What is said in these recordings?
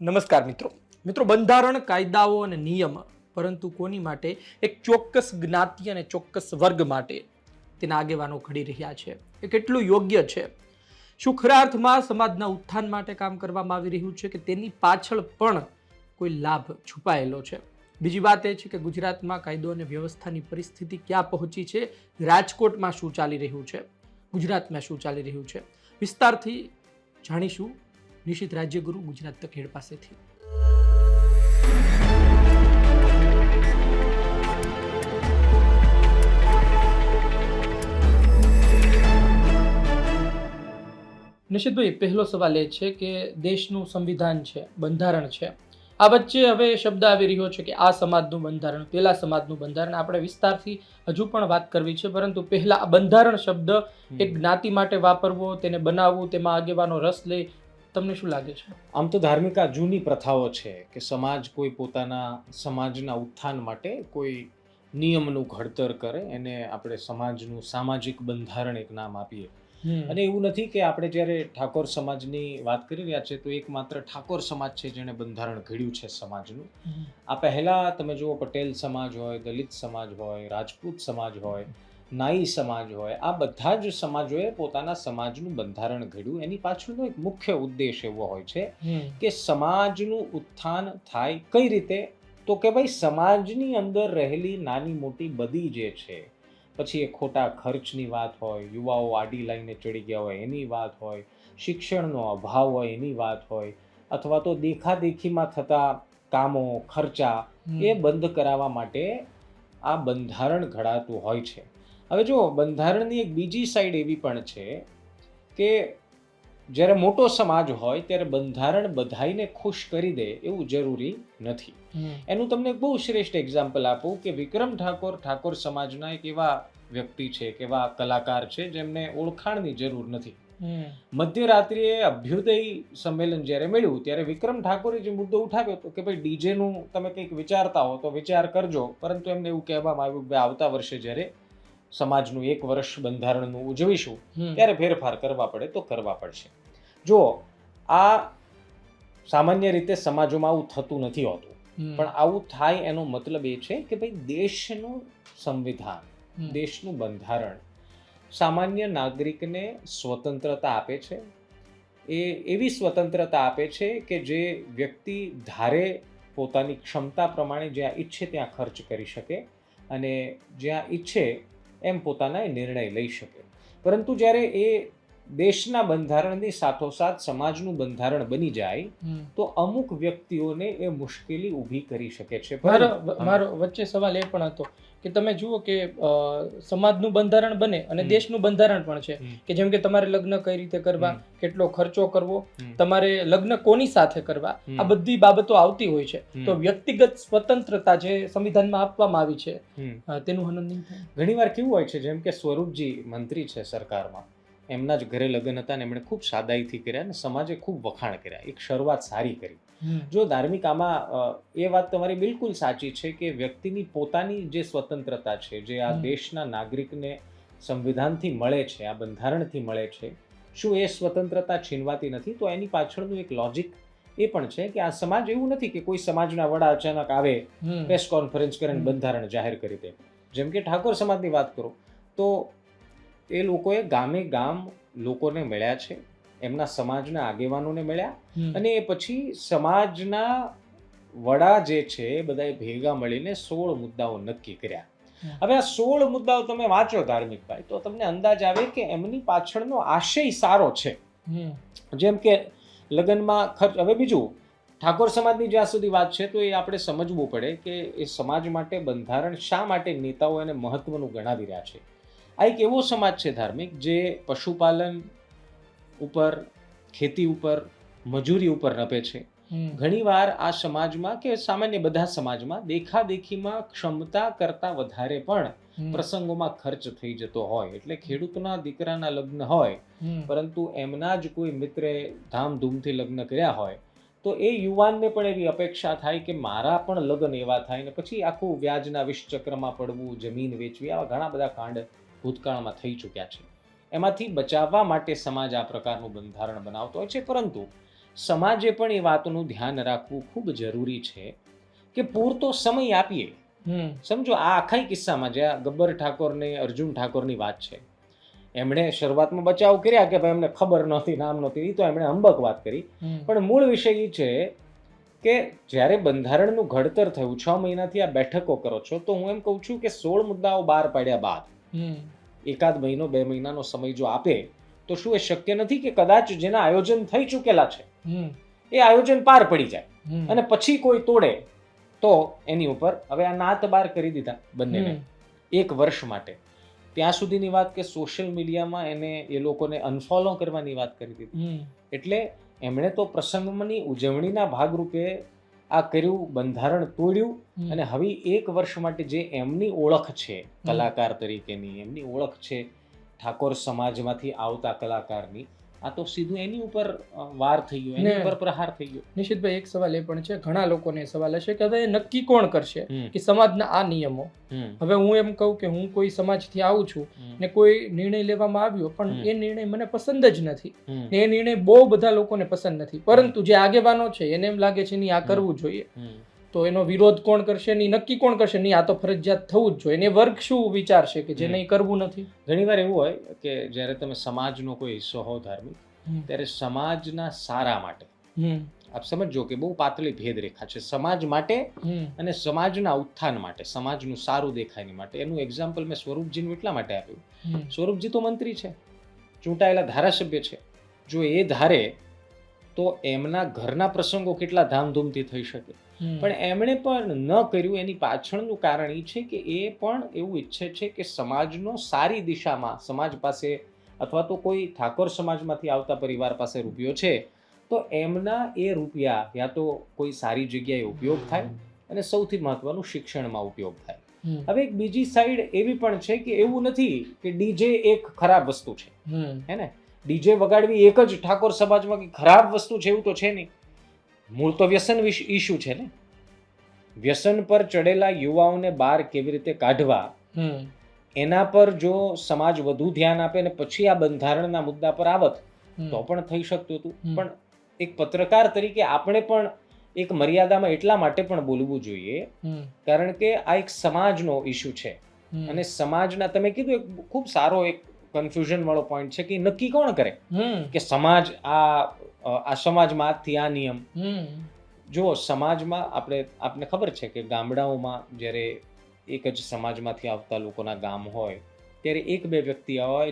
નમસ્કાર મિત્રો બંધારણ કાયદાઓ અને નિયમ પરંતુ કોની માટે? એક ચોક્કસ જ્ઞાતિ અને ચોક્કસ વર્ગ માટે તેના આગેવાનો ઘડી રહ્યા છે. એ કેટલું યોગ્ય છે? શું ખરા અર્થમાં સમાજના ઉત્થાન માટે કામ કરવામાં આવી રહ્યું છે કે તેની પાછળ પણ કોઈ લાભ છુપાયેલો છે? બીજી વાત એ છે કે ગુજરાતમાં કાયદો અને વ્યવસ્થાની પરિસ્થિતિ ક્યાં પહોંચી છે? રાજકોટમાં શું ચાલી રહ્યું છે? ગુજરાતમાં શું ચાલી રહ્યું છે? વિસ્તારથી જાણીશું નિશિત રાજ્યગુરુ ગુજરાત તક હેડ પાસેથી. નિશિતભાઈ, પહેલો સવાલ એ છે કે દેશનું સંવિધાન છે, બંધારણ છે, આ વચ્ચે હવે શબ્દ આવી રહ્યો છે કે આ સમાજનું બંધારણ, પેલા સમાજનું બંધારણ. આપણે વિસ્તારથી હજુ પણ વાત કરવી છે, પરંતુ પહેલા આ બંધારણ શબ્દ એક જ્ઞાતિ માટે વાપરવો, તેને બનાવવું, તેમાં આગેવાનો રસ લે, તમને શું લાગે છે? આમ તો ધાર્મિક આ જૂની પ્રથાઓ છે કે સમાજ કોઈ પોતાના સમાજના ઉત્થાન માટે કોઈ નિયમનું ઘડતર કરે, એને આપણે સમાજનું સામાજિક બંધારણ એક નામ આપીએ. અને એવું નથી કે આપણે જ્યારે ઠાકોર સમાજની વાત કરી રહ્યા છે તો એકમાત્ર ઠાકોર સમાજ છે જેણે બંધારણ ઘડ્યું છે સમાજનું. આ પહેલા તમે જુઓ, પટેલ સમાજ હોય, દલિત સમાજ હોય, રાજપૂત સમાજ હોય, નાઈ સમાજ હોય, આ બધા જ સમાજોએ પોતાના સમાજનું બંધારણ ઘડ્યું. એની પાછળનો એક મુખ્ય ઉદ્દેશ એવો હોય છે કે સમાજનું ઉત્થાન થાય. કઈ રીતે? તો કે ભાઈ સમાજની અંદર રહેલી નાની મોટી બધી જે છે, પછી એ ખોટા ખર્ચની વાત હોય, યુવાઓ આડી લાઈને ચડી ગયા હોય એની વાત હોય, શિક્ષણનો અભાવ હોય એની વાત હોય, અથવા તો દેખાદેખીમાં થતા કામો, ખર્ચા એ બંધ કરાવવા માટે આ બંધારણ ઘડાતું હોય છે. હવે જો બંધારણની એક બીજી સાઈડ એવી પણ છે કે જ્યારે મોટો સમાજ હોય ત્યારે બંધારણ બધાઈને ખુશ કરી દે એવું જરૂરી નથી. એનું તમને એક બહુ શ્રેષ્ઠ એક્ઝામ્પલ આપું કે વિક્રમ ઠાકોર સમાજના એક એવા વ્યક્તિ છે, એક એવા કલાકાર છે જેમને ઓળખાણની જરૂર નથી. મધ્યરાત્રિએ અભ્યુદય સંમેલન જ્યારે મળ્યું ત્યારે વિક્રમ ઠાકોરે જે મુદ્દો ઉઠાવ્યો હતો કે ભાઈ ડીજેનું તમે કંઈક વિચારતા હો તો વિચાર કરજો, પરંતુ એમને એવું કહેવામાં આવ્યું કે આવતા વર્ષે જ્યારે સમાજનું 1 વર્ષ બંધારણનું ઉજવીશું ત્યારે ફેરફાર કરવા પડે તો કરવા પડશે. જો આ સામાન્ય રીતે સમાજોમાં આવું થતું નથી હોતું, પણ આવું થાય એનો મતલબ એ છે કે ભાઈ દેશનું સંવિધાન, દેશનું બંધારણ સામાન્ય નાગરિકને સ્વતંત્રતા આપે છે. એ એવી સ્વતંત્રતા આપે છે કે જે વ્યક્તિ ધારે પોતાની ક્ષમતા પ્રમાણે જ્યાં ઈચ્છે ત્યાં ખર્ચ કરી શકે અને જ્યાં ઈચ્છે એમ પોતાના નિર્ણય લઈ શકે. પરંતુ જ્યારે એ દેશના બંધારણની સાથોસાથ સમાજનું બંધારણ બની જાય તો અમુક વ્યક્તિઓને એ મુશ્કેલી ઊભી કરી શકે છે. મારો વચ્ચે સવાલ એ પણ હતો કે તમે જુઓ કે સમાજનું બંધારણ બને અને દેશનું બંધારણ પણ છે કે જેમ કે તમારે લગ્ન કઈ રીતે કરવા, કેટલો ખર્ચો કરવો, તમારે લગ્ન કોની સાથે કરવા, આ બધી બાબતો આવતી હોય છે. તો વ્યક્તિગત સ્વતંત્રતા જે સંવિધાનમાં આપવામાં આવી છે તેનું હનન નહીં થાય. ઘણીવાર કેવું હોય છે, જેમ કે સ્વરૂપજી મંત્રી છે સરકારમાં, એમના જ ઘરે લગ્ન હતા ને એમણે ખૂબ સાદાઈથી કર્યા અને સમાજે ખૂબ વખાણ કર્યા. એક શરૂઆત સારી કરી. જો ધાર્મિક આમાં એ વાત તમારી બિલકુલ સાચી છે કે વ્યક્તિની પોતાની જે સ્વતંત્રતા છે, જે આ દેશના નાગરિકને સંવિધાનથી મળે છે, આ બંધારણથી મળે છે, શું એ સ્વતંત્રતા છીનવાતી નથી? તો એની પાછળનું એક લોજિક એ પણ છે કે આ સમાજ એવું નથી કે કોઈ સમાજના વડા અચાનક આવે, પ્રેસ કોન્ફરન્સ કરીને બંધારણ જાહેર કરી દે. જેમ કે ઠાકોર સમાજની વાત કરો તો એ લોકોએ ગામે ગામ લોકોને મળ્યા છે, એમના સમાજના આગેવાનોને મળ્યા અને એ પછી સમાજના વડા જે છે બધાએ ભેગા મળીને 16 મુદ્દાઓ નક્કી કર્યા. હવે આ 16 મુદ્દાઓ તમે વાંચો ધાર્મિક ભાઈ તો તમને અંદાજ આવે કે એમની પાછળનો આશય સારો છે. જેમ કે લગ્નમાં ખર્ચ. હવે બીજું, ઠાકોર સમાજની જ્યાં સુધી વાત છે તો એ આપણે સમજવું પડે કે એ સમાજ માટે બંધારણ શા માટે નેતાઓ એને મહત્વનું ગણાવી રહ્યા છે. આ એક એવો સમાજ છે ધાર્મિક જે પશુપાલન ઉપર, ખેતી ઉપર, મજૂરી ઉપર નભે છે. ઘણીવાર આ સમાજમાં કે સામાન્ય બધા સમાજમાં દેખાદેખીમાં ક્ષમતા કરતાં વધારે પણ પ્રસંગોમાં ખર્ચ થઈ જતો હોય. એટલે ખેડૂતના દીકરાના લગ્ન હોય પરંતુ એમના જ કોઈ મિત્રે ધામધૂમથી લગ્ન કર્યા હોય તો એ યુવાનને પણ એવી અપેક્ષા થાય કે મારા પણ લગ્ન એવા થાય, ને પછી આખું વ્યાજના વિષચક્રમાં પડવું, જમીન વેચવી, આવા ઘણા બધા કાંડ ભૂતકાળમાં થઈ ચૂક્યા છે. એમાંથી બચાવવા માટે સમાજ આ પ્રકારનું બંધારણ બનાવતો હોય છે. પરંતુ સમાજે પણ એ વાતનું ધ્યાન રાખવું ખૂબ જરૂરી છે કે પૂરતો સમય આપીએ. સમજો આ આખા કિસ્સામાં જે આ ગબ્બર ઠાકોર ને અર્જુન ઠાકોરની વાત છે, એમણે શરૂઆતમાં બચાવ કર્યા કે ભાઈ એમને ખબર નહોતી, નામ નહોતી, એ તો એમણે અંબક વાત કરી. પણ મૂળ વિષય એ છે કે જ્યારે બંધારણનું ઘડતર થયું, 6 મહિનાથી આ બેઠકો કરો છો, તો હું એમ કહું છું કે 16 મુદ્દાઓ બહાર પાડ્યા બાદ એકાદ મહિનો 2 મહિનાનો સમય જો આપે તો શું એ શક્ય નથી કે કદાચ જેના આયોજન થઈ ચૂકેલા છે એ આયોજન પાર પડી જાય અને પછી કોઈ તોડે તો એની ઉપર હવે આ નાત બાર કરી દીધા બંનેને 1 વર્ષ માટે. ત્યાં સુધીની વાત કે સોશિયલ મીડિયામાં એને એ લોકોને અનફોલો કરવાની વાત કરી દીધી. એટલે એમણે તો પ્રસંગની ઉજવણીના ભાગરૂપે આ કર્યું, બંધારણ તોડ્યું અને હવે 1 વર્ષ માટે જે એમની ઓળખ છે કલાકાર તરીકેની, એમની ઓળખ છે ઠાકોર સમાજમાંથી આવતા કલાકારની, આ તો સીધું એની ઉપર વાર થઈ ગયો, એની ઉપર પ્રહાર થઈ ગયો. નિશિતભાઈ, એક સવાલ એ પણ છે, ઘણા લોકોને સવાલ હશે કે હવે નક્કી કોણ કરશે કે સમાજના આ નિયમો, હવે હું એમ કહું કે હું કોઈ સમાજથી આવું છું ને કોઈ નિર્ણય લેવામાં આવ્યો પણ એ નિર્ણય મને પસંદ જ નથી ને એ નિર્ણય બહુ બધા લોકોને પસંદ નથી, પરંતુ જે આગેવાનો છે એને એમ લાગે છે નહીં આ કરવું જોઈએ, તો એનો વિરોધ કોણ કરશે, નહીં નક્કી કોણ કરશે, નહીં આ તો ફરજિયાત થવું જ જોઈએ, એને વર્ગ શું વિચારશે કે જે નહીં કરવું નથી? ઘણીવાર એવું હોય કે જ્યારે તમે સમાજનો કોઈ હિસ્સો હો ધાર્મિક, ત્યારે સમાજના સારા માટે, આપ સમજો કે બહુ પાતળી ભેદરેખા છે સમાજ માટે અને સમાજના ઉત્થાન માટે, સમાજનું સારું દેખાયની માટે. એનું એક્ઝામ્પલ મેં સ્વરૂપજીનું એટલા માટે આપ્યું, સ્વરૂપજી તો મંત્રી છે, ચૂંટાયેલા ધારાસભ્ય છે. જો એ ધારે તો એમના ઘરના પ્રસંગો કેટલા ધામધૂમથી થઈ શકે, પણ એમણે પણ ન કર્યું. એની પાછળનું કારણ એ છે કે એ પણ એવું ઈચ્છે છે કે સમાજનો સારી દિશામાં, સમાજ પાસે અથવા તો કોઈ ઠાકોર સમાજમાંથી આવતા પરિવાર પાસે રૂપિયો છે તો એમના એ રૂપિયા યા તો કોઈ સારી જગ્યાએ ઉપયોગ થાય અને સૌથી મહત્વનું શિક્ષણમાં ઉપયોગ થાય. હવે એક બીજી સાઈડ એવી પણ છે કે એવું નથી કે ડીજે એક ખરાબ વસ્તુ છે, હે ને, ડીજે વગાડવી એક જ ઠાકોર સમાજમાં ખરાબ વસ્તુ છે એવું તો છે નહીં. મૂળ તો વ્યસન ઇસ્યુ છે ને. વ્યસન પર ચડેલા યુવાઓને બહાર કેવી રીતે કાઢવા, એના પર જો સમાજ વધુ ધ્યાન આપે ને પછી આ બંધારણના મુદ્દા પર આવત તો પણ થઈ શકતું હતું. પણ એક પત્રકાર તરીકે આપણે પણ એક મર્યાદામાં એટલા માટે પણ બોલવું જોઈએ કારણ કે આ એક સમાજનો ઇસ્યુ છે અને સમાજના, તમે કીધું એક ખૂબ સારો એક કન્ફ્યુઝન વાળો પોઈન્ટ છે કે નક્કી કોણ કરે કે સમાજ આ સમાજમાં આજથી આ નિયમ. જો સમાજમાં આપને ખબર છે કે ગામડાઓમાં જ્યારે એક જ સમાજમાંથી આવતા લોકોના ગામ હોય ત્યારે 1-2 વ્યક્તિ હોય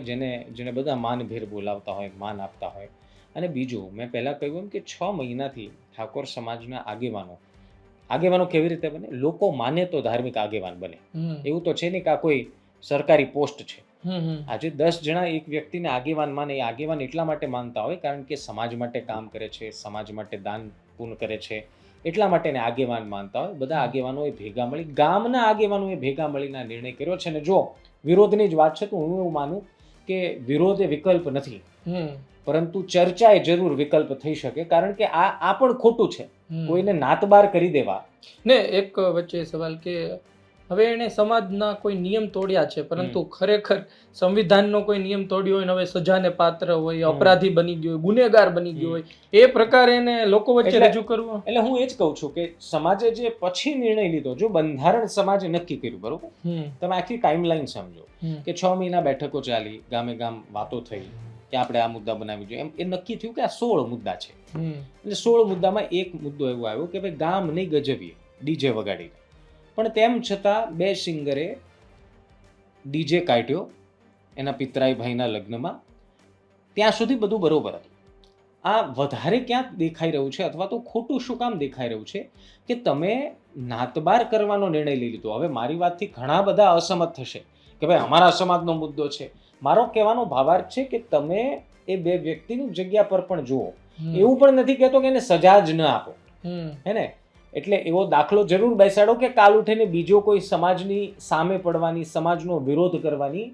જેને બધા માનભેર બોલાવતા હોય, માન આપતા હોય. અને બીજું, મેં પહેલા કહ્યું એમ કે 6 મહિનાથી ઠાકોર સમાજના આગેવાનો કેવી રીતે બને? લોકો માને તો ધાર્મિક આગેવાન બને. એવું તો છે નહીં કે આ કોઈ સરકારી પોસ્ટ છે. આજે 10 જણા એક વ્યક્તિને આગેવાન માને, એ આગેવાન એટલા માટે માનતા હોય કારણ કે સમાજ માટે કામ કરે છે, સમાજ માટે દાન પૂર્ણ કરે છે, એટલા માટે એને આગેવાન માનતા હોય. બધા આગેવાનોએ ભેગા મળી, ગામના આગેવાનોએ ભેગા મળીને આ નિર્ણય કર્યો છે. અને જો વિરોધની જ વાત છે તો હું એવું માનું કે વિરોધ એ વિકલ્પ નથી, પરંતુ ચર્ચા એ જરૂર વિકલ્પ થઈ શકે કારણ કે આ પણ ખોટું છે કોઈને નાતબાર કરી દેવા. ને એક વચ્ચે સવાલ કે હવે એને સમાજના કોઈ નિયમ તોડ્યા છે પરંતુ ખરેખર સંવિધાનનો કોઈ નિયમ તોડ્યો હોય ને હવે સજાને પાત્ર હોય, અપરાધી બની ગયો હોય, ગુનેગાર બની ગયો હોય, એ પ્રકારે એને લોકો વચ્ચે રજૂ કરવું. એટલે હું એ જ કહું છું કે સમાજે જે પછી નિર્ણય લીધો, જો બંધારણ સમાજે નક્કી કર્યું, બરોબર, તમે આખી ટાઈમલાઈન સમજો કે 6 મહિના બેઠકો ચાલી, ગામે ગામ વાતો થઈ કે આપણે આ મુદ્દા બનાવી જોઈએ, એમ એ નક્કી થયું કે આ 16 મુદ્દા છે. એટલે 16 મુદ્દામાં એક મુદ્દો એવો આવ્યો કે ભાઈ ગામ નહીં ગજવીએ ડીજે વગાડીને. પણ તેમ છતાં 2 સિંગરે ડીજે કાઢ્યો એના પિતરાઈ ભાઈના લગ્નમાં, ત્યાં સુધી બધું બરોબર હતું. આ વધારે ક્યાંક દેખાઈ રહ્યું છે અથવા તો ખોટું શું કામ દેખાઈ રહ્યું છે કે તમે નાતબાર કરવાનો નિર્ણય લઈ લીધો. હવે મારી વાતથી ઘણા બધા અસમત થશે કે ભાઈ અમારા સમાજનો મુદ્દો છે. મારો કહેવાનો ભાવાર્થ છે કે તમે એ 2 વ્યક્તિની જગ્યા પર પણ જુઓ. એવું પણ નથી કહેતો કે એને સજા જ ન આપો, હે ને. એટલે એવો દાખલો જરૂર બેસાડો કે કાલ ઉઠીને બીજો કોઈ સમાજની સામે પડવાની, સમાજનો વિરોધ કરવાની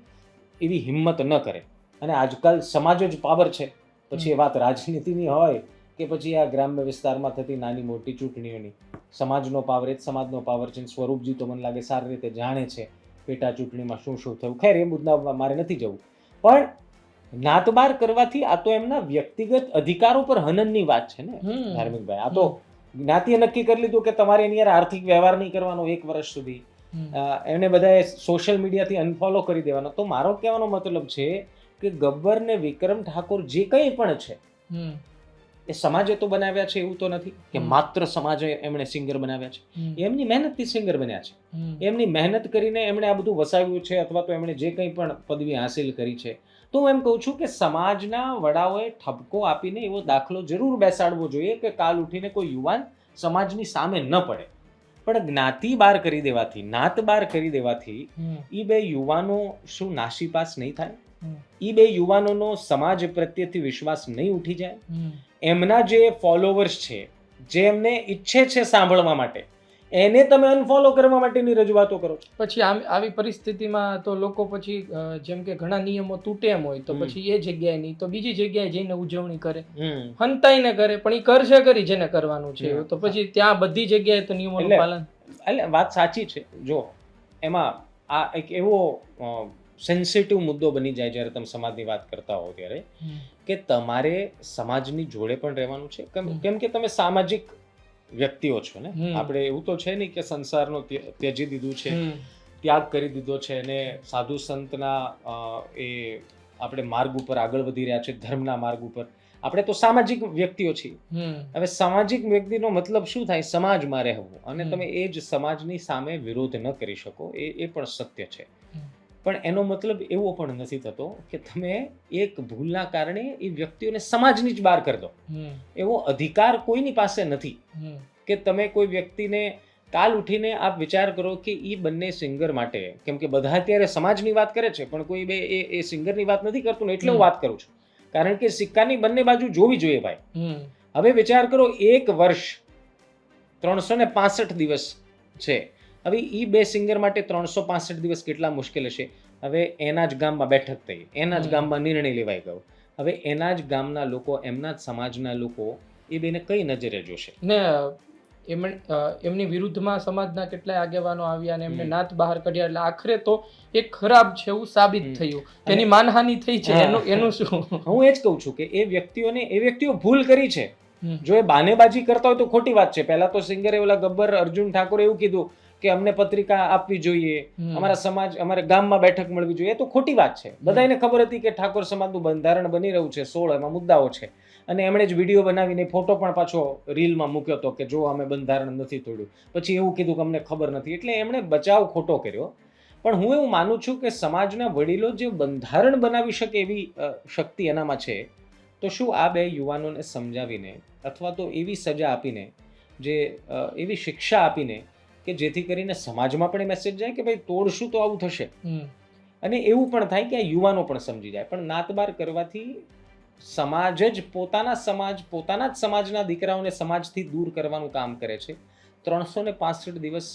એવી હિંમત ન કરે. અને આજકાલ સમાજ જ પાવર છે, પછી એ વાત રાજનીતિની હોય કે પછી આ ગ્રામ્ય વિસ્તારમાં થતી નાની મોટી ચૂંટણીઓની, સમાજનો પાવર એ જ સમાજનો પાવર છે. સ્વરૂપજી તો મને લાગે સારી રીતે જાણે છે પેટા ચૂંટણીમાં શું શું થયું. ખેર, એ મુદ્દા મારે નથી જવું, પણ નાતબાર કરવાથી આ તો એમના વ્યક્તિગત અધિકારો પર હનનની વાત છે ને હમ. ધાર્મિકભાઈ. આ તો જ્ઞાતિએ નક્કી કરી લીધું કે તમારે એની યાર આર્થિક વ્યવહાર નહીં કરવાનો 1 વર્ષ સુધી. હમ. એમને બધાએ સોશિયલ મીડિયાથી અનફોલો કરી દેવાનો. તો મારો કહેવાનો મતલબ છે કે ગબ્બર ને વિક્રમ ઠાકોર જે કંઈ પણ છે હમ. એ સમાજે તો બનાવ્યા છે એવું તો નથી કે માત્ર સમાજે એમણે સિંગર બનાવ્યા છે. હમ. એમની મહેનતથી સિંગર બન્યા છે. હમ. એમની મહેનત કરીને એમણે આ બધું વસાવ્યું છે અથવા તો એમણે જે કંઈ પણ પદવી હાંસિલ કરી છે. તો હું એમ કહું છું કે સમાજના વડાઓએ ઠપકો આપીને એવો દાખલો જરૂર બેસાડવો જોઈએ કે કાલ ઉઠીને કોઈ યુવાન સમાજની સામે ન પડે. પણ જ્ઞાતિ બાર કરી દેવાથી, નાત બાર કરી દેવાથી હમ. એ બે યુવાનો શું નાસીપાસ નહીં થાય? હમ. એ બે યુવાનોનો સમાજ પ્રત્યેથી વિશ્વાસ નહીં ઉઠી જાય? હમ. એમના જે ફોલોવર્સ છે, જે એમને ઈચ્છે છે સાંભળવા માટે, એને તમે અનફોલો કરવા માટેની રજૂઆતો કરો છો. પછી આવી પરિસ્થિતિમાં તો લોકો પછી જેમ કે ઘણા નિયમો તૂટે એમ હોય તો પછી એ જગ્યાએ નહીં તો બીજી જગ્યાએ જઈને ઉજવણી કરે, હંતાઈને કરે, પણ એ કરશે કરી જેને કરવાનું છે. તો પછી ત્યાં બધી જગ્યાએ તો નિયમોનું પાલન. એટલે વાત સાચી છે. જો એમાં આ એક એવો સેન્સિટિવ મુદ્દો બની જાય જ્યારે તમે સમાજની વાત કરતા હો ત્યારે કે તમારે સમાજની જોડે પણ રહેવાનું છે. કેમ કે તમે સામાજિક વ્યક્તિઓ છો ને. આપણે એવું તો છે નહીં કે સંસારનો ત્યજી દીધું છે, ત્યાગ કરી દીધો છે અને સાધુ સંતના એ આપણે માર્ગ ઉપર આગળ વધી રહ્યા છે, ધર્મના માર્ગ ઉપર. આપણે તો સામાજિક વ્યક્તિઓ છીએ. હવે સામાજિક વ્યક્તિનો મતલબ શું થાય? સમાજમાં રહેવું, અને તમે એ જ સમાજની સામે વિરોધ ન કરી શકો, એ પણ સત્ય છે. પણ એનો મતલબ એવો પણ નથી થતો કે તમે એક ભૂલના કારણે એ વ્યક્તિઓને સમાજની જ બહાર કરી દો. એવો અધિકાર કોઈની પાસે નથી કે તમે કોઈ વ્યક્તિને કાલ ઉઠીને આપ વિચાર કરો કે એ બંને સિંગર માટે, કેમ કે બધા અત્યારે સમાજની વાત કરે છે પણ કોઈ બે એ સિંગરની વાત નથી કરતું ને, એટલે હું વાત કરું છું. કારણ કે સિક્કાની બંને બાજુ જોવી જોઈએ ભાઈ. હવે વિચાર કરો, 1 વર્ષ 365 દિવસ છે. હવે એ બે સિંગર માટે 365 દિવસ કેટલા મુશ્કેલ હશે. હવે એના જ ગામમાં બેઠક થઈ, એના જ ગામમાં નિર્ણય લેવાઈ ગયો. હવે એના જ ગામના લોકો, એમના જ સમાજના લોકો એ બેને કઈ નજરે જોશે? ને એમની વિરુદ્ધમાં સમાજના કેટલાય આગેવાનો આવ્યા અને એમને નાત બહાર કાઢ્યા. એટલે આખરે તો એક ખરાબ છે એવું સાબિત થયું, તેની માનહાનિ થઈ છે. એનું શું? હું એ જ કહું છું કે એ વ્યક્તિઓ ભૂલ કરી છે. જો એ બાનેબાજી કરતા હોય તો ખોટી વાત છે. પહેલા તો સિંગરે ઓલા ગબ્બર અર્જુન ઠાકોરે એવું કીધું કે અમને પત્રિકા આપવી જોઈએ, અમારા સમાજ, અમારે ગામમાં બેઠક મળવી જોઈએ. એ તો ખોટી વાત છે. બધાને ખબર હતી કે ઠાકોર સમાજનું બંધારણ બની રહ્યું છે, 16 એમાં મુદ્દાઓ છે, અને એમણે જ વિડીયો બનાવીને ફોટો પણ પાછો રીલમાં મૂક્યો હતો કે જો અમે બંધારણ નથી તોડ્યું. પછી એવું કીધું કે અમને ખબર નથી. એટલે એમણે બચાવ ખોટો કર્યો. પણ હું એવું માનું છું કે સમાજના વડીલો જે બંધારણ બનાવી શકે એવી શક્તિ એનામાં છે, તો શું આ બે યુવાનોને સમજાવીને અથવા તો એવી સજા આપીને, જે એવી શિક્ષા આપીને કે જેથી કરીને સમાજમાં પણ એ મેસેજ જાય કે ભાઈ તોડશું તો આવું થશે, અને એવું પણ થાય કે આ યુવાનો પણ સમજી જાય. પણ નાતબાર કરવાથી સમાજ જ પોતાના જ સમાજના દીકરાઓને સમાજથી દૂર કરવાનું કામ કરે છે. 365 દિવસ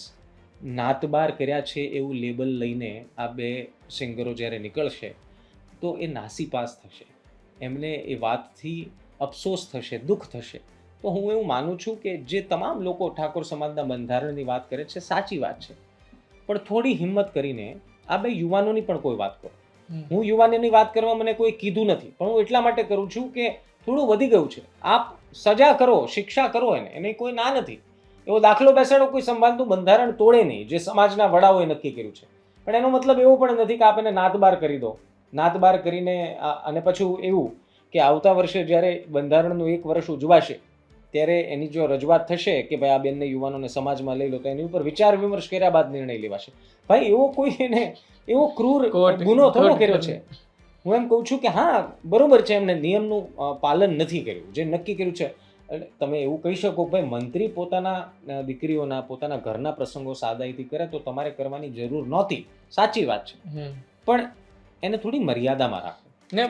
નાતબાર કર્યા છે એવું લેબલ લઈને આ બે સિંગરો જ્યારે નીકળશે તો એ નાસીપાસ થશે, એમને એ વાતથી અફસોસ થશે, દુઃખ થશે. તો હું એવું માનું છું કે જે તમામ લોકો ઠાકોર સમાજના બંધારણની વાત કરે છે સાચી વાત છે, પણ થોડી હિંમત કરીને આ બે યુવાનોની પણ કોઈ વાત કરો. હું યુવાનોની વાત કરવા મને કોઈ કીધું નથી, પણ હું એટલા માટે કરું છું કે થોડું વધી ગયું છે. આપ સજા કરો, શિક્ષા કરો, એને કોઈ ના નથી. એવો દાખલો બેસાડો, કોઈ સમાજનું બંધારણ તોડે નહીં જે સમાજના વડાઓએ નક્કી કર્યું છે. પણ એનો મતલબ એવો પણ નથી કે આપ એને નાતબાર કરી દો. નાતબાર કરીને અને પછી એવું કે આવતા વર્ષે જ્યારે બંધારણનું 1 વર્ષ ઉજવાશે ત્યારે એની જો રજૂઆત થશે કે ભાઈ આ બેનને યુવાનોને સમાજમાં લઈ લો, તો એની ઉપર વિચાર વિમર્શ કર્યા બાદ નિર્ણય લેવાશે. ભાઈ એવો કોઈ એને એવો ક્રૂર ગુનો થોડો કર્યો છે. હું એમ કહું છું કે હા બરોબર છે, એમને નિયમનું પાલન નથી કર્યું જે નક્કી કર્યું છે. તમે એવું કહી શકો ભાઈ મંત્રી પોતાના દીકરીઓના, પોતાના ઘરના પ્રસંગો સાદાઈથી કરે તો તમારે કરવાની જરૂર નહોતી, સાચી વાત છે, પણ એને થોડી મર્યાદામાં રાખો ને.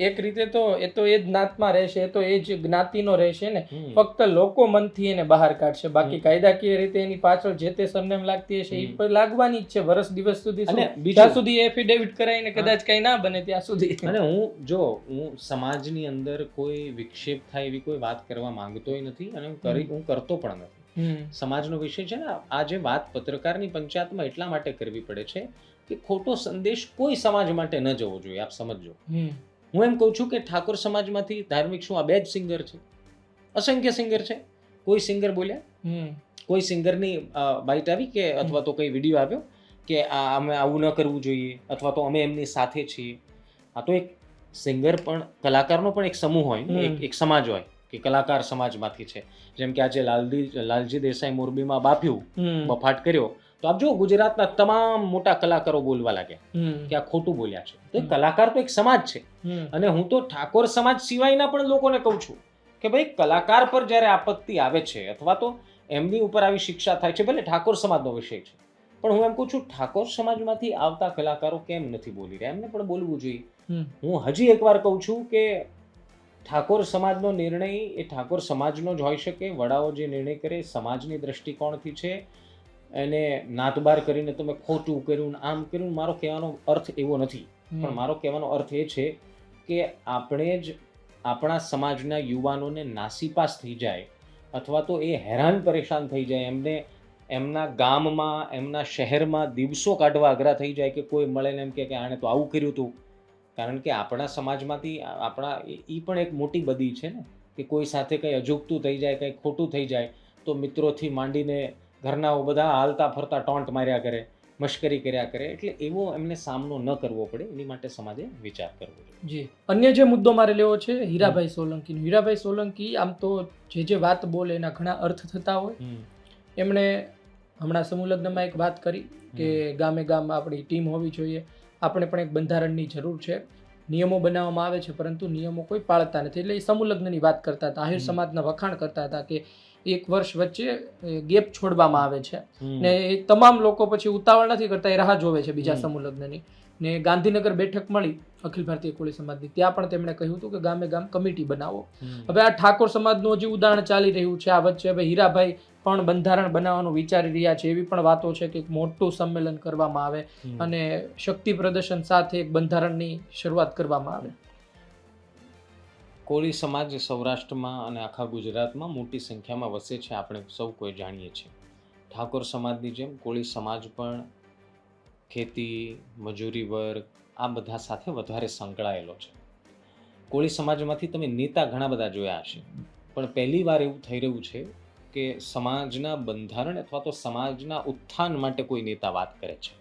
એક રીતે તો એ જ નાતમાં રહેશે, એ તો એ જ જ્ઞાતિનો રહેશે ને. ફક્ત લોકો મનથી એને બહાર કાઢશે, બાકી કાયદાકીય રીતે એની પાછળ જે તે સરનેમ લાગતી હશે એ પર લાગવાની જ છે વર્ષ દિવસ સુધી. ત્યાં સુધી એફિડેવિટ કરાવીને કદાચ કઈ ના બને ત્યાં સુધી. અને હું સમાજની અંદર કોઈ વિક્ષેપ થાય એવી કોઈ વાત કરવા માંગતોય નથી, અને હું કરતો પણ નથી. સમાજનો વિષય છે ને. આ જે વાત પત્રકારની પંચાયતમાં એટલા માટે કરવી પડે છે કે ખોટો સંદેશ કોઈ સમાજ માટે ન જવો જોઈએ. આપ સમજો, હું એમ કહું છું કે ઠાકોર સમાજમાંથી ધાર્મિક શું આ બે જ સિંગર છે? અસંખ્ય સિંગર છે. કોઈ સિંગર બોલ્યા? કોઈ સિંગરની બાઇટ આવી કે અથવા તો કોઈ વિડીયો આવ્યો કે અમે આવું ન કરવું જોઈએ અથવા તો અમે એમની સાથે છીએ? આ તો એક સિંગર પણ કલાકારનો પણ એક સમૂહ હોય ને, એક સમાજ હોય કે કલાકાર સમાજમાંથી છે. જેમ કે આજે લાલજી દેસાઈ મોરબીમાં બફાટ કર્યો, તો આપ જો ગુજરાતના તમામ મોટા કલાકારો બોલવા લાગ્યા કે આ ખોટું બોલ્યા છે. તો કલાકાર તો એક સમાજ છે. અને હું તો ઠાકોર સમાજ સિવાયના પણ લોકોને કહું છું કે ભાઈ કલાકાર પર જ્યારે આપત્તિ આવે છે અથવા તો એમની ઉપર આવી શિક્ષા થાય છે, ભલે ઠાકોર સમાજનો વિષય છે, પણ હું એમ કહું છું ઠાકોર સમાજમાંથી આવતા કલાકારો કેમ નથી બોલી રહ્યા? એમને પણ બોલવું જોઈએ. હું હજી એકવાર કહું છું કે ઠાકોર સમાજનો નિર્ણય એ ઠાકોર સમાજનો જ હોઈ શકે. વડાઓ જે નિર્ણય કરે સમાજની દ્રષ્ટિકોણથી છે. એને નાતબાર કરીને તમે ખોટું કર્યું, આમ કર્યું, મારો કહેવાનો અર્થ એવો નથી. પણ મારો કહેવાનો અર્થ એ છે કે આપણે જ આપણા સમાજના યુવાનોને નાસીપાસ થઈ જાય અથવા તો એ હેરાન પરેશાન થઈ જાય, એમને એમના ગામમાં એમના શહેરમાં દિવસો કાઢવા અઘરા થઈ જાય કે કોઈ મળે ને એમ કે આણે તો આવું કર્યું હતું. કારણ કે આપણા સમાજમાંથી આપણા એ પણ એક મોટી બદી છે ને કે કોઈ સાથે કંઈ અજુગતું થઈ જાય, કંઈ ખોટું થઈ જાય તો મિત્રોથી માંડીને ઘરનાઓ બધા હાલતા ફરતા ટોન્ટ માર્યા કરે, મશ્કરી કર્યા કરે. એટલે એવો એમને સામનો ન કરવો પડે, એની માટે સમાજે વિચાર કરવો જોઈએ. જી, અન્ય જે મુદ્દો મારે લેવો છે હીરાભાઈ સોલંકીનો. હીરાભાઈ સોલંકી આમ તો જે વાત બોલે એના ઘણા અર્થ થતા હોય. એમણે હમણાં સમૂહ લગ્નમાં એક વાત કરી કે ગામે ગામ આપણી ટીમ હોવી જોઈએ, આપણે પણ એક બંધારણની જરૂર છે, નિયમો બનાવવામાં આવે છે પરંતુ નિયમો કોઈ પાળતા નથી. એટલે એ સમૂહ લગ્નની વાત કરતા હતા, આહિર સમાજના વખાણ કરતા હતા કે એક વર્ષ વચ્ચે ગેપ છોડવામાં આવે છે ને એ તમામ લોકો પછી ઉતાવળ નથી કરતા, એ રાહ જોવે છે બીજા સમૂહ લગ્નની. ને ગાંધીનગર બેઠક મળી અખિલ ભારતીય કોળી સમાજની, ત્યાં પણ તેમણે કહ્યું હતું કે ગામે ગામ કમિટી બનાવો. હવે આ ઠાકોર સમાજનું હજી ઉદાહરણ ચાલી રહ્યું છે. આ વચ્ચે હવે હીરાભાઈ પણ બંધારણ બનાવવાનું વિચારી રહ્યા છે. એવી પણ વાતો છે કે એક મોટું સંમેલન કરવામાં આવે અને શક્તિ પ્રદર્શન સાથે એક બંધારણની શરૂઆત કરવામાં આવે. કોળી સમાજ સૌરાષ્ટ્રમાં અને આખા ગુજરાતમાં મોટી સંખ્યામાં વસે છે, આપણે સૌ કોઈ જાણીએ છીએ. ઠાકોર સમાજની જેમ કોળી સમાજ પણ ખેતી, મજૂરી વર્ગ આ બધા સાથે વધારે સંકળાયેલો છે. કોળી સમાજમાંથી તમે નેતા ઘણા બધા જોયા હશે, પણ પહેલી વાર એવું થઈ રહ્યું છે કે સમાજના બંધારણ અથવા તો સમાજના ઉત્થાન માટે કોઈ નેતા વાત કરે છે.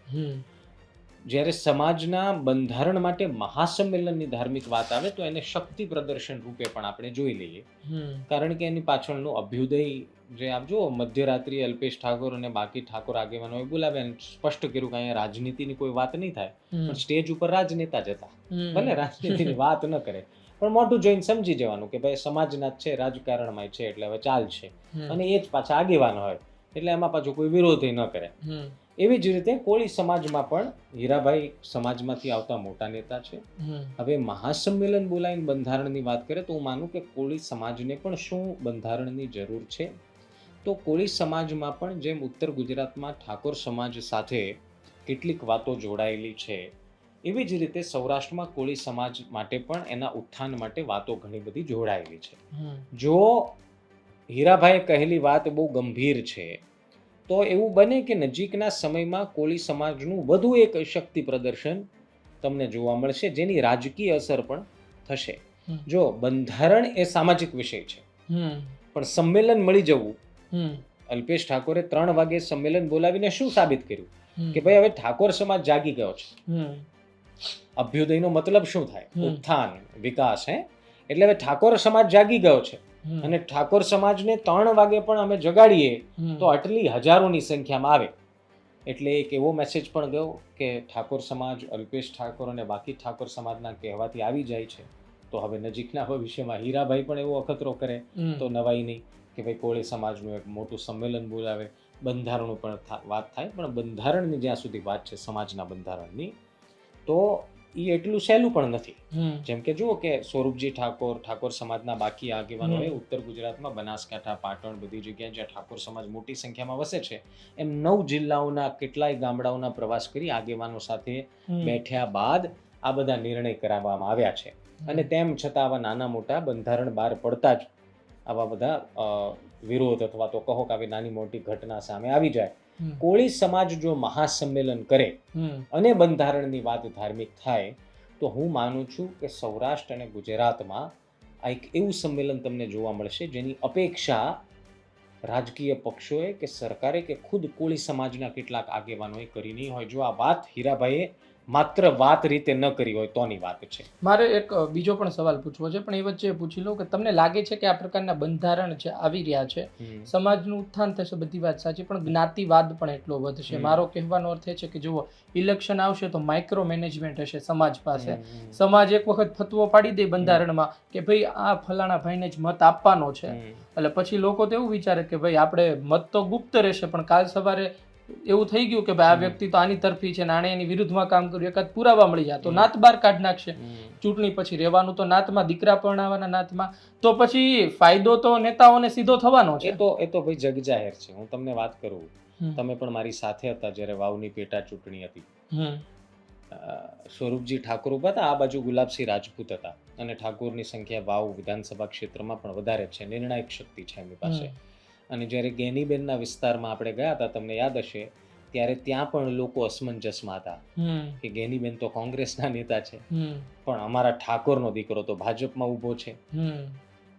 જ્યારે સમાજના બંધારણ માટે મહાસંમેલનની ધાર્મિક વાત આવે તો એને શક્તિ પ્રદર્શન રૂપે પણ આપણે જોઈ લઈએ. કારણ કે એની પાછળનું અભ્યુદય જે આપ જુઓ, મધ્યરાત્રિએ અલ્પેશ ઠાકોર અને બાકી ઠાકોર આગેવાનોએ બોલાવ્યા અને સ્પષ્ટ કર્યું કે અહીંયા રાજનીતિની કોઈ વાત નહીં થાય, પણ સ્ટેજ ઉપર રાજનેતા જ હતા. ભલે રાજનીતિની વાત ન કરે પણ મોઢું જોઈને સમજી જવાનું કે ભાઈ સમાજના જ છે, રાજકારણમાં છે, એટલે હવે ચાલશે. અને એ જ પાછા આગેવાન હોય એટલે એમાં પાછું કોઈ વિરોધ ન કરે. એવી જ રીતે કોળી સમાજમાં પણ હીરાભાઈ સમાજમાંથી આવતા મોટા નેતા છે. હવે મહાસંમેલન બોલાવીને બંધારણની વાત કરે તો હું માનું કે કોળી સમાજને પણ શું બંધારણની જરૂર છે? તો કોળી સમાજમાં પણ જેમ ઉત્તર ગુજરાતમાં ઠાકોર સમાજ સાથે કેટલીક વાતો જોડાયેલી છે, એવી જ રીતે સૌરાષ્ટ્રમાં કોળી સમાજ માટે પણ એના ઉત્થાન માટે વાતો ઘણી બધી જોડાયેલી છે. જો હીરાભાઈએ કહેલી વાત બહુ ગંભીર છે તો એવું બને કે નજીકના સમયમાં કોળી સમાજનું વધુ એક શક્તિ પ્રદર્શન તમને જોવા મળશે, જેની રાજકીય અસર પણ થશે. જો બંધારણ એ સામાજિક વિષય છે, પણ સંમેલન મળી જવું, અલ્પેશ ઠાકોરે 3 વાગે સંમેલન બોલાવીને શું સાબિત કર્યું કે ભાઈ હવે ઠાકોર સમાજ જાગી ગયો છે. અભ્યુદયનો મતલબ શું થાય? ઉત્થાન, વિકાસ. એટલે હવે ઠાકોર સમાજ જાગી ગયો છે અને ઠાકોર સમાજને 3 વાગે પણ અમે જગાડીએ તો આટલી હજારોની સંખ્યામાં આવે એટલે એક એવો મેસેજ પણ ગયો કે ઠાકોર સમાજ, અલ્પેશ ઠાકોર અને બાકી ઠાકોર સમાજના કહેવાથી આવી જાય છે. તો હવે નજીકના ભવિષ્યમાં હીરાભાઈ પણ એવો અખતરો કરે તો નવાઈ નહીં કે ભાઈ કોળી સમાજનું એક મોટું સંમેલન બોલાવે, બંધારણનું પણ વાત થાય. પણ બંધારણની જ્યાં સુધી વાત છે, સમાજના બંધારણની, તો એ એટલું સહેલું પણ નથી. જેમ કે જુઓ કે સ્વરૂપજી ઠાકોર સમાજના બાકી આગેવાનોએ ઉત્તર ગુજરાતમાં બનાસકાંઠા, પાટણ બધી જગ્યાએ જ્યાં ઠાકોર સમાજ મોટી સંખ્યામાં વસે છે, એમ 9 જિલ્લાઓના કેટલાય ગામડાઓના પ્રવાસ કરી આગેવાનો સાથે બેઠ્યા બાદ આ બધા નિર્ણય કરાવવામાં આવ્યા છે. અને તેમ છતાં આવા નાના મોટા બંધારણ બહાર પડતા જ આવા બધા વિરોધ અથવા તો કહો કે આવી નાની મોટી ઘટના સામે આવી જાય. કોળી સમાજ જો મહાસંમેલન કરે અને બંધારણની વાત ધાર્મિક થાય તો હું માનું છું કે સૌરાષ્ટ્ર અને ગુજરાતમાં આ એક એવું સંમેલન તમને જોવા મળશે જેની અપેક્ષા રાજકીય પક્ષોએ કે સરકારે કે ખુદ કોળી સમાજના કેટલાક આગેવાનોએ કરી નહીં હોય. જો આ વાત હીરાભાઈએ માત્ર વાત રીતે ન કરી હોય તોની વાત છે. મારે એક બીજો પણ સવાલ પૂછવો છે, પણ એ વચ્ચે પૂછી લઉં કે તમને લાગે છે કે આ પ્રકારના બંધારણ જે આવી રહ્યા છે, સમાજનું ઉત્થાન થશે, બધી વાત સાચી, પણ જ્ઞાતિવાદ પણ એટલો વધશે. મારો કહેવાનો અર્થ એ છે કે જુઓ, ઇલેક્શન આવશે તો માઇક્રો મેનેજમેન્ટ હશે સમાજ પાસે. સમાજ એક વખત ફતવો પાડી દે બંધારણમાં કે ભાઈ આ ફલાણા ભાઈને જ મત આપવાનો છે, એટલે પછી લોકો તો એવું વિચારે કે ભાઈ આપણે મત તો ગુપ્ત રહેશે, પણ કાલ સવારે એવું થઈ ગયું કે ભાઈ આ વ્યક્તિ તો આની તરફી છે, આણે એની વિરુદ્ધમાં કામ કર્યું, એકાદ પુરાવા મળી જાય તો નાત બહાર કાઢ નાખશે. ચૂંટણી પછી રહેવાનું તો નાતમાં, દીકરા પરણાવવાના નાતમાં, તો પછી ફાયદો તો નેતાઓને સીધો થવાનો છે. એ તો ભાઈ જગ જાહેર છે. હું તમને વાત કરું, તમે પણ મારી સાથે હતા જ્યારે વાવની પેટા ચૂંટણી હતી. સ્વરૂપજી ઠાકોર ઉભા હતા, આ બાજુ ગુલાબસિંહ રાજપૂત હતા, અને ઠાકોરની સંખ્યા વાવ વિધાનસભા ક્ષેત્રમાં પણ વધારે છે, નિર્ણાયક શક્તિ છે એમની પાસે. અને જ્યારે ગેનીબેનના વિસ્તારમાં આપણે ગયા હતા, તમને યાદ હશે, ત્યારે ત્યાં પણ લોકો અસમંજસમાં હતા કે ગેનીબેન તો કોંગ્રેસના નેતા છે, પણ અમારા ઠાકોરનો દીકરો તો ભાજપમાં ઊભો છે.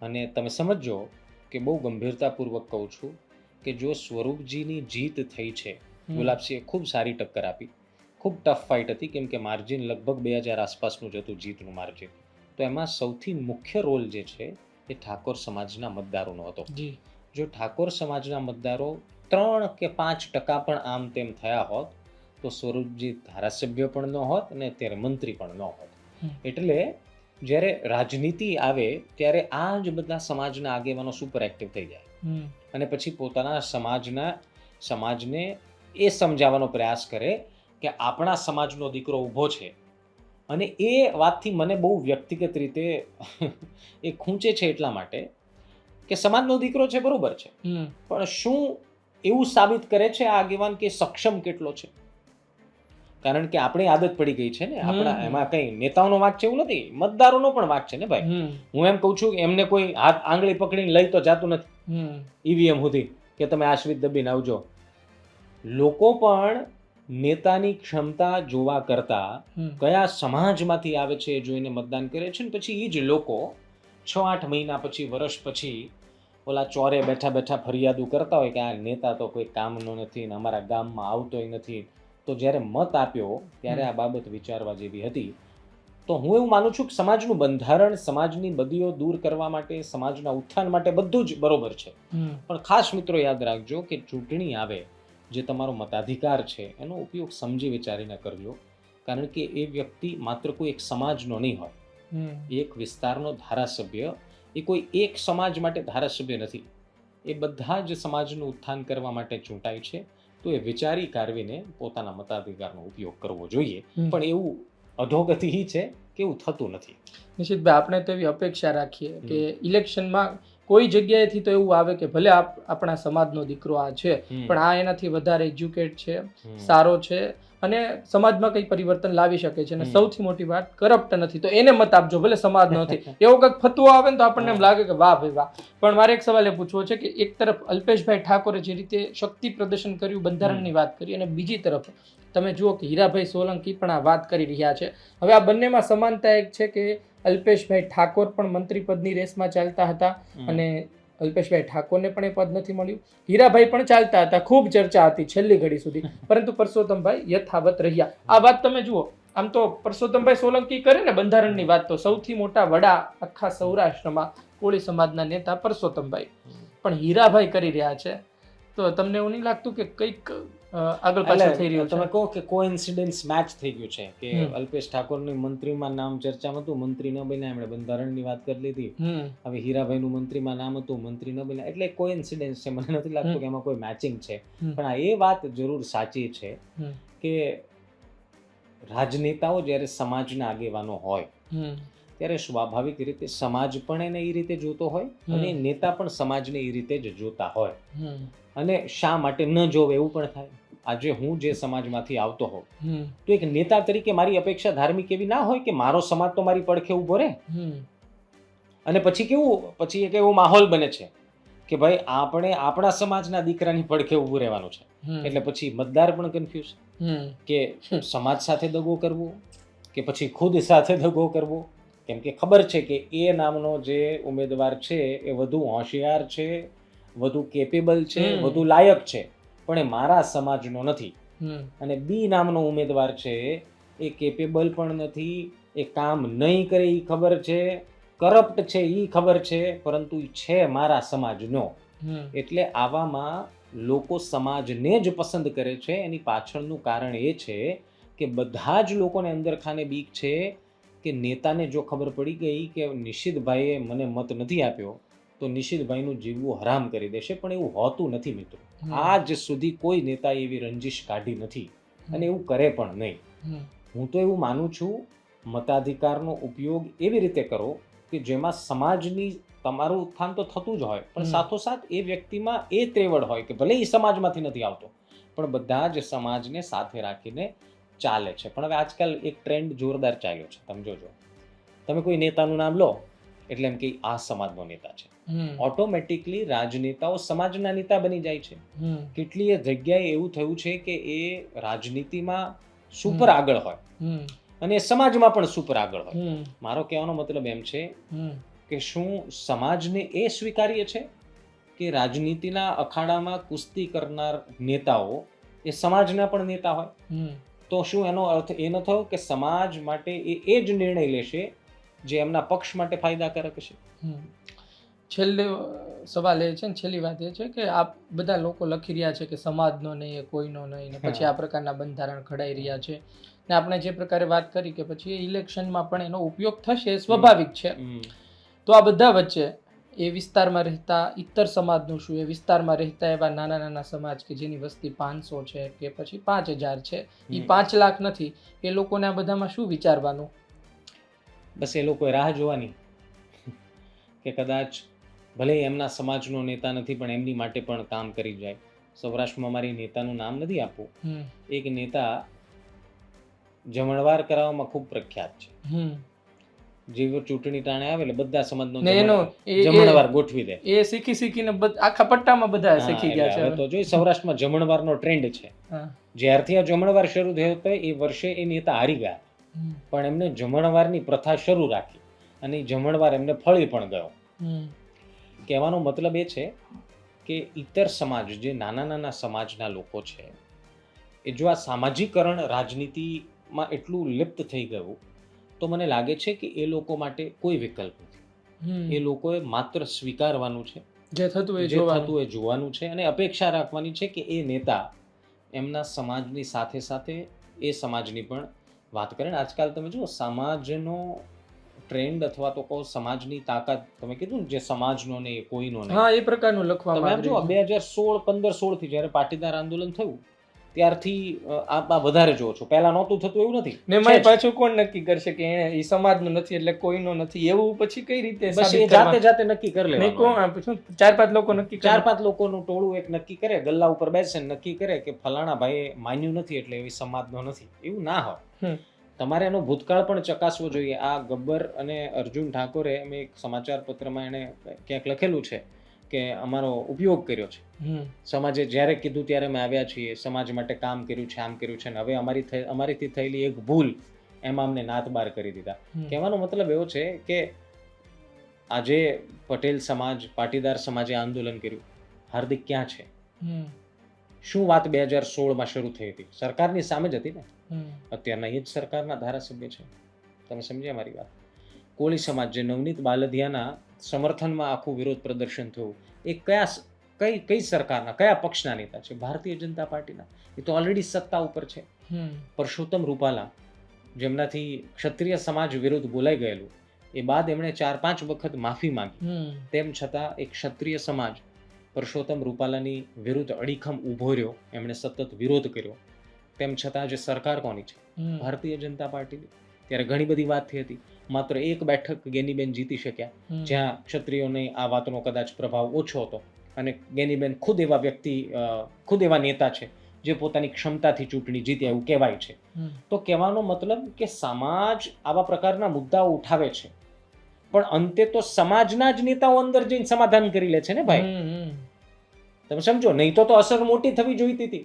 અને તમે સમજો કે બહુ ગંભીરતાપૂર્વક કહું છું કે જો સ્વરૂપજીની જીત થઈ છે, ગુલાબસિંહે ખૂબ સારી ટક્કર આપી, ખૂબ ટફ ફાઇટ હતી, કેમ કે માર્જિન લગભગ 2000 આસપાસનું જ હતું જીતનું માર્જિન. તો એમાં સૌથી મુખ્ય રોલ જે છે એ ઠાકોર સમાજના મતદારોનો હતો. જો ઠાકોર સમાજના મતદારો 3 કે 5% પણ આમ તેમ થયા હોત તો સ્વરૂપજી ધારાસભ્ય પણ ન હોત અને અત્યારે મંત્રી પણ ન હોત. એટલે જ્યારે રાજનીતિ આવે ત્યારે આ જ બધા સમાજના આગેવાનો સુપર એક્ટિવ થઈ જાય અને પછી પોતાના સમાજને એ સમજાવવાનો પ્રયાસ કરે કે આપણા સમાજનો દીકરો ઊભો છે. અને એ વાતથી મને બહુ વ્યક્તિગત રીતે એ ખૂંચે છે, એટલા માટે કે સમાજનો દીકરો છે, બરોબર છે, પણ શું એવું સાબિત કરે છે આ આગેવાન કે સક્ષમ કેટલો છે? કારણ કે આપણી આદત પડી ગઈ છે ને, આપણા એમાં કઈ નેતાઓનો વાંક છે એવું નથી, મતદારોનો પણ વાંક છે ને ભાઈ. હું એમ કહું છું કે એમને કોઈ હાથ આંગળી પકડીને લઈ તો જાતું નથી ઈવીએમ સુધી કે તમે આ સ્વિચ દબીને આવજો. લોકો પણ નેતાની ક્ષમતા જોવા કરતા કયા સમાજમાંથી આવે છે એ જોઈને મતદાન કરે છે, ને પછી એ જ લોકો 6-8 મહિના પછી, વર્ષ પછી ઓલા ચોરે બેઠા બેઠા ફરિયાદો કરતા હોય કે આ નેતા તો કોઈ કામનો નથી ને અમારા ગામમાં આવતોય નથી. તો જ્યારે મત આપ્યો ત્યારે આ બાબત વિચારવા જેવી હતી. તો હું એવું માનું છું કે સમાજનું બંધારણ, સમાજની બદીઓ દૂર કરવા માટે, સમાજના ઉત્થાન માટે બધું જ બરોબર છે, પણ ખાસ મિત્રો યાદ રાખજો કે ચૂંટણી આવે, જે તમારો મતાધિકાર છે એનો ઉપયોગ સમજી વિચારીને કરજો. કારણ કે એ વ્યક્તિ માત્ર કોઈ એક સમાજનો નહીં હોય, એક વિસ્તારનો ધારાસભ્ય, એ કોઈ એક સમાજ માટે ધારાસભ્ય નથી, એ બધા જ સમાજનું ઉત્થાન કરવા માટે ચૂંટાય છે. તો એ વિચારી કારવીને પોતાના મતાધિકારનો ઉપયોગ કરવો જોઈએ, પણ એવું અધોગતિ છે કે એવું થતું નથી. નિશિતભાઈ, આપણે તો એવી અપેક્ષા રાખીએ કે ઇલેક્શનમાં કોઈ જગ્યાએથી તો એવું આવે કે ભલે આપણા સમાજનો દીકરો આ છે, પણ આ એનાથી વધારે એજ્યુકેટ છે, સારો છે અને સમાજમાં કંઈ પરિવર્તન લાવી શકે છે, અને સૌથી મોટી વાત કરપ્ટ નથી, તો એને મત આપજો, ભલે સમાજ નથી. એવો કંઈક ફતવો આવે ને તો આપણને એમ લાગે કે વાહ ભાઈ વાહ. પણ મારે એક સવાલ એ પૂછવો છે કે એક તરફ અલ્પેશભાઈ ઠાકોરે જે રીતે શક્તિ પ્રદર્શન કર્યું, બંધારણની વાત કરી, અને બીજી તરફ તમે જુઓ કે હીરાભાઈ સોલંકી પણ આ વાત કરી રહ્યા છે. હવે આ બંનેમાં સમાનતા એક છે કે અલ્પેશભાઈ ઠાકોર પણ મંત્રી પદની રેસમાં ચાલતા હતા અને અલ્પેશભાઈ ઠાકોરને પણ એ પદ નથી મળ્યું. હીરાભાઈ પણ ચાલતા હતા, ખૂબ ચર્ચા હતી છેલ્લી ઘડી સુધી, પરંતુ પરસોત્તમભાઈ યથાવત રહ્યા. આ વાત તમે જુઓ, આમ તો પરસોત્તમભાઈ સોલંકી કરે ને બંધારણની વાત, તો સૌથી મોટા વડા આખા સૌરાષ્ટ્રમાં કોળી સમાજના નેતા પરસોત્તમભાઈ, પણ હીરાભાઈ કરી રહ્યા છે. તો તમને એવું નહીં લાગતું કે કંઈક આગળ પાછળ થઈ રહ્યું છે? તમે કહો કે કોઇન્સિડન્સ મેચ થઈ ગયું છે કે અલ્પેશ ઠાકોરની મંત્રીમાં નામ ચર્ચામાં હતું, મંત્રી ન બન્યા, એમણે બંધારણની વાત કરી લીધી. હવે હીરાભાઈનું મંત્રીમાં નામ હતું, મંત્રી ન બન્યા, એટલે કોઇન્સિડન્સ છે. મને નથી લાગતું કે એમાં કોઈ મેચિંગ છે, પણ આ એ વાત જરૂર સાચી છે કે રાજનેતાઓ જ્યારે સમાજના આગેવાનો હોય ત્યારે સ્વાભાવિક રીતે સમાજ પણ એને એ રીતે જોતો હોય અને નેતા પણ સમાજને એ રીતે જ જોતા હોય. અને શા માટે ન જોવે એવું પણ થાય. આજે હું જે સમાજમાંથી આવતો હોઉં તો એક નેતા તરીકે મારી અપેક્ષા ધાર્મિક એવી ના હોય કે મારો સમાજ તો મારી પડખે ઊભો રહે. અને પછી એક એવો માહોલ બને છે કે ભાઈ આપણે આપણા સમાજના દીકરાની પડખે ઊભું રહેવાનું છે, એટલે પછી મતદાર પણ કન્ફ્યુઝ કે સમાજ સાથે દગો કરવો કે પછી ખુદ સાથે દગો કરવો? કેમ કે ખબર છે કે એ નામનો જે ઉમેદવાર છે એ વધુ હોશિયાર છે, વધુ કેપેબલ છે, વધુ લાયક છે, પણ એ મારા સમાજનો નથી. અને બી નામનો ઉમેદવાર છે એ કેપેબલ પણ નથી, એ કામ નહીં કરે એ ખબર છે, કરપ્ટ છે એ ખબર છે, પરંતુ ઈ છે મારા સમાજનો. એટલે આવામાં લોકો સમાજને જ પસંદ કરે છે. એની પાછળનું કારણ એ છે કે બધા જ લોકોને અંદર ખાને બીક છે કે નેતાને જો ખબર પડી ગઈ કે નિશિતભાઈએ મને મત નથી આપ્યો તો નિશિતભાઈનું જીવવું હરામ કરી દેશે, પણ એવું હોતું નથી મિત્રો. આજ સુધી કોઈ નેતાએ એવી રંજીશ કાઢી નથી અને એવું કરે પણ નહીં. હું તો એવું માનું છું, મતાધિકારનો ઉપયોગ એવી રીતે કરો કે જેમાં સમાજની તમારું ઉત્થાન તો થતું જ હોય, પણ સાથોસાથ એ વ્યક્તિમાં એ ત્રેવડ હોય કે ભલે એ સમાજમાંથી નથી આવતો પણ બધા જ સમાજને સાથે રાખીને ચાલે છે. પણ હવે આજકાલ એક ટ્રેન્ડ જોરદાર ચાલ્યો છે, તમે જોજો. તમે કોઈ નેતાનું નામ લો એટલે એમ કે આ સમાજનો નેતા છે. ઓટોમેટિકલી રાજનેતાઓ સમાજના નેતા બની જાય છે. કેટલીય જગ્યાએ એવું થયું છે કે એ રાજનીતિમાં સુપર આગળ હોય અને સમાજમાં પણ સુપર આગળ હોય. મારો કહેવાનો મતલબ એમ છે કે શું સમાજને એ સ્વીકાર્ય છે કે રાજનીતિના અખાડામાં કુસ્તી કરનાર નેતાઓ એ સમાજના પણ નેતા હોય? તો શું એનો અર્થ એ ન થયો કે સમાજ માટે એ જ નિર્ણય લેશે જે એમના પક્ષ માટે ફાયદાકારક છે? છેલ્લો સવાલ એ છે ને, છેલ્લી વાત એ છે કે આ બધા લોકો લખી રહ્યા છે કે સમાજનો નહીં, એ કોઈનો નહીં, ને પછી આ પ્રકારના બંધારણ ઘડાઈ રહ્યા છે, ને આપણે જે પ્રકારે વાત કરી કે પછી ઇલેક્શનમાં પણ એનો ઉપયોગ થશે, સ્વાભાવિક છે. તો આ બધા વચ્ચે એ વિસ્તારમાં રહેતા ઇતર સમાજનું શું, એ વિસ્તારમાં રહેતા એવા નાના નાના સમાજ કે જેની વસ્તી 500 છે કે પછી 5000 છે, એ 5 લાખ નથી, એ લોકોને આ બધામાં શું વિચારવાનું? બસ એ લોકોએ રાહ જોવાની કે કદાચ ભલે એમના સમાજનો નેતા નથી પણ એમની માટે પણ કામ કરી જાય. સૌરાષ્ટ્રમાં મારી નેતાનું નામ નથી આપવું, એક નેતા જમણવાર કરાવવામાં ખૂબ પ્રખ્યાત છે. જેવો ચૂંટણી ટાણે આવે એટલે બધા સમાજનો જમણવાર ગોઠવી દે. એ શીખીને આખા પટ્ટામાં બધા શીખી ગયા છે. હવે તો જોઈ, સૌરાષ્ટ્રમાં જમણવારનો ટ્રેન્ડ છે. જ્યારથી આ જમણવાર શરૂ થયો હતો એ વર્ષે એ નેતા હારી ગયા, પણ એમને જમણવારની પ્રથા શરૂ રાખી અને એ જમણવાર એમને ફળી પણ ગયો. કહેવાનો મતલબ એ છે કે ઇતર સમાજ, જે નાના નાના સમાજના લોકો છે, એ જો આ સામાજિકરણ રાજનીતિમાં એટલું લિપ્ત થઈ ગયું તો મને લાગે છે કે એ લોકો માટે કોઈ વિકલ્પ નથી. એ લોકોએ માત્ર સ્વીકારવાનું છે, જે થતું એ જોવાનું છે અને અપેક્ષા રાખવાની છે કે એ નેતા એમના સમાજની સાથે સાથે એ સમાજની પણ વાત કરે. આજકાલ તમે જુઓ, સમાજનો ટ્રેન્ડ અથવા તો કહો સમાજની તાકાત, તમે કીધું ને જે સમાજનો ને એ કોઈનો નહીં, હા, એ પ્રકારનું લખવામાં આવ્યું. તમે જો 2016-15-16 થી જ્યારે પાટીદાર આંદોલન થયું ત્યારથી આ વધારે જોવો છો. પહેલા નહોતું થતું એવું નથી. ને મેં પાછું કોણ નક્કી કરશે કે એ સમાજનો નથી એટલે કોઈનો નથી, એવું પછી કઈ રીતે જાતે નક્કી કરી લેવાનું? કોણ 4-5 લોકો નક્કી કરે? 4-5 લોકોનું ટોળું એક નક્કી કરે, ગલ્લા ઉપર બેસે નક્કી કરે કે ફલાણા ભાઈએ માન્યું નથી એટલે એવી સમાજનો નથી. એવું ના હોય. તમારે એનો ભૂતકાળ પણ ચકાસવો જોઈએ. આ ગબ્બર અને અર્જુન ઠાકોરે, મેં એક સમાચાર પત્રમાં એને ક્યાંક લખેલું છે કે અમારો ઉપયોગ કર્યો છે સમાજે, જ્યારે કીધું ત્યારે અમે આવ્યા છીએ, સમાજ માટે કામ કર્યું છે, આમ કર્યું છે, ને હવે અમારીથી થયેલી એક ભૂલ એમાં અમને નાત બાર કરી દીધા. કહેવાનો મતલબ એવો છે કે આજે પટેલ સમાજ, પાટીદાર સમાજે આંદોલન કર્યું, હાર્દિક ક્યાં છે? શું વાત 2016માં શરૂ થઈ હતી? સરકારની સામે જ હતી ને. અત્યારના એ જ સરકારના ધારાસભ્ય છે. તમે સમજ્યા મારી વાત? કોળી સમાજ, જે નવનીત બાલદિયાના સમર્થનમાં આખું વિરોધ પ્રદર્શન થયું, એ કઈ સરકારના, કયા પક્ષના નેતા છે? ભારતીય જનતા પાર્ટીના. એ તો ઓલરેડી સત્તા ઉપર છે. પરસોત્તમ રૂપાલા, જેમનાથી ક્ષત્રિય સમાજ વિરુદ્ધ બોલાઈ ગયેલું, એ બાદ એમણે 4-5 વખત માફી માંગી, તેમ છતાં એક ક્ષત્રિય સમાજ પરસોત્તમ રૂપાલાની વિરુદ્ધ અડીખમ ઊભો રહ્યો, એમણે સતત વિરોધ કર્યો. તેમ છતાં જે સરકાર કોની છે? ભારતીય જનતા પાર્ટીની. ત્યારે ઘણી બધી વાત થઈ હતી. માત્ર એક બેઠક ગેનીબેન જીતી શક્યા, જ્યાં ક્ષત્રિયોને આ વાતનો કદાચ પ્રભાવ ઓછો હતો અને ગેનીબેન ખુદ એવા વ્યક્તિ, ખુદ એવા નેતા છે જે પોતાની ક્ષમતાથી ચૂંટણી જીત્યા એવું કહેવાય છે. તો કહેવાનો મતલબ કે સમાજ આવા પ્રકારના મુદ્દાઓ ઉઠાવે છે, પણ અંતે તો સમાજના જ નેતાઓ અંદર જઈને સમાધાન કરી લે છે ને ભાઈ. તમે સમજો, નહીં તો અસર મોટી થવી જોઈતી હતી.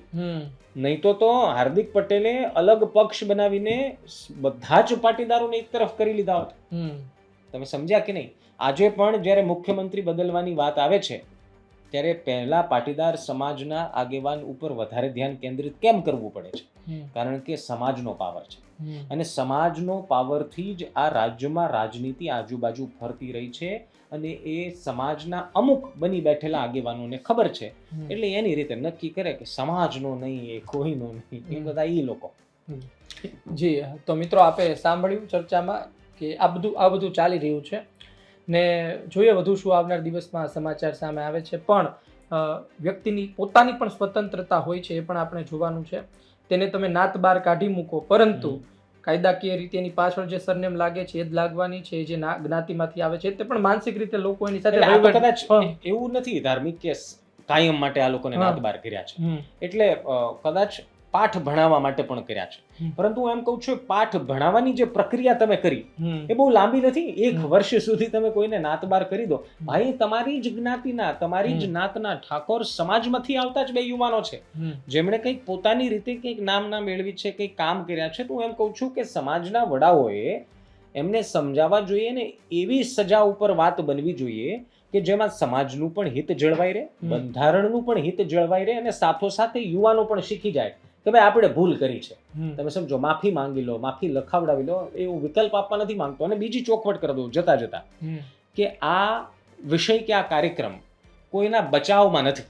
નહીં તો હાર્દિક પટેલે અલગ પક્ષ બનાવીને બધા જ પાટીદારોને એક તરફ કરી લીધા હોત. તમે સમજ્યા કે નહીં? આજે પણ જ્યારે મુખ્યમંત્રી બદલવાની વાત આવે છે ત્યારે પહેલા પાટીદાર સમાજના આગેવાન ઉપર વધારે ધ્યાન કેન્દ્રિત કેમ કરવું પડે છે? કારણ કે સમાજનો પાવર છે, અને સમાજનો પાવરથી જ આ રાજ્યમાં રાજનીતિ આજુબાજુ ફરતી રહી છે, અને એ સમાજના અમુક બની બેઠેલા આગેવાનોને ખબર છે, એટલે એની રીતે નક્કી કરે કે સમાજનો નહીં, એ કોઈનો નહીં, એ બધા એ લોકો. જી, તો મિત્રો આપે સાંભળ્યું ચર્ચામાં કે આ બધું ચાલી રહ્યું છે ને જોઈએ વધુ શું આવનાર દિવસમાં સમાચાર સામે આવે છે. પણ વ્યક્તિની પોતાની પણ સ્વતંત્રતા હોય છે, એ પણ આપણે જોવાનું છે. તેને તમે નાત બાર કાઢી મૂકો, પરંતુ કાયદાકીય રીતે એની પાછળ જે સરનેમ લાગે છે એ જ લાગવાની છે, જે જ્ઞાતિમાંથી આવે છે તે પણ માનસિક રીતે લોકો એની સાથે એટલે આ તો કદાચ એવું નથી ધાર્મિક કે કાયમ માટે આ લોકોને નાત બાર કર્યા છે, એટલે કદાચ પાઠ ભણાવવા માટે પણ કર્યા છે. પરંતુ હું એમ કહું છું, પાઠ ભણાવવાની જે પ્રક્રિયા તમે કરી એ બહુ લાંબી નથી. 1 વર્ષ સુધી તમે કોઈને નાત બાર કરી દો. ભાઈ, તમારી જ જ્ઞાતિના, તમારી જ નાતના ઠાકોર સમાજમાંથી આવતા જ 2 યુવાનો છે જેમણે કંઈક પોતાની રીતે કંઈક નામના મેળવી છે, કંઈક કામ કર્યા છે. તો હું એમ કહું છું કે સમાજના વડાઓએ એમને સમજાવવા જોઈએ ને એવી સજા ઉપર વાત બનવી જોઈએ કે જેમાં સમાજનું પણ હિત જળવાઈ રહે, બંધારણનું પણ હિત જળવાઈ રહે, અને સાથોસાથે યુવાનો પણ શીખી જાય કે ભાઈ આપણે ભૂલ કરી છે. તમે સમજો, માફી માંગી લો, માફી લખાવડાવી લો, એવું વિકલ્પ આપવા નથી માંગતો. અને બીજી ચોખવટ કરી દઉં જતા જતા કે આ વિષય કે આ કાર્યક્રમ કોઈના બચાવમાં નથી.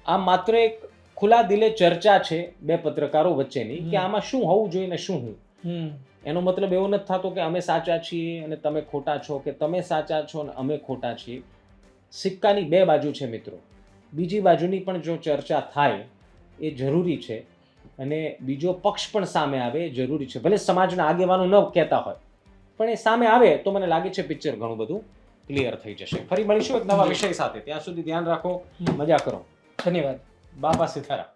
આ માત્ર એક ખુલ્લા દિલે ચર્ચા છે 2 પત્રકારો વચ્ચેની કે આમાં શું હોવું જોઈએ ને શું હું. એનો મતલબ એવો નથી થતો કે અમે સાચા છીએ અને તમે ખોટા છો, કે તમે સાચા છો અને અમે ખોટા છીએ. સિક્કાની 2 બાજુ છે મિત્રો. બીજી બાજુની પણ જો ચર્ચા થાય એ જરૂરી છે, અને બીજો પક્ષ પણ સામે આવે એ જરૂરી છે. ભલે સમાજના આગેવાનો ન કહેતા હોય, પણ એ સામે આવે તો મને લાગે છે પિક્ચર ઘણું બધું ક્લિયર થઈ જશે. ફરી મળીશું એક નવા વિષય સાથે. ત્યાં સુધી ધ્યાન રાખો, મજા કરો. ધન્યવાદ. બાપા સીતારામ.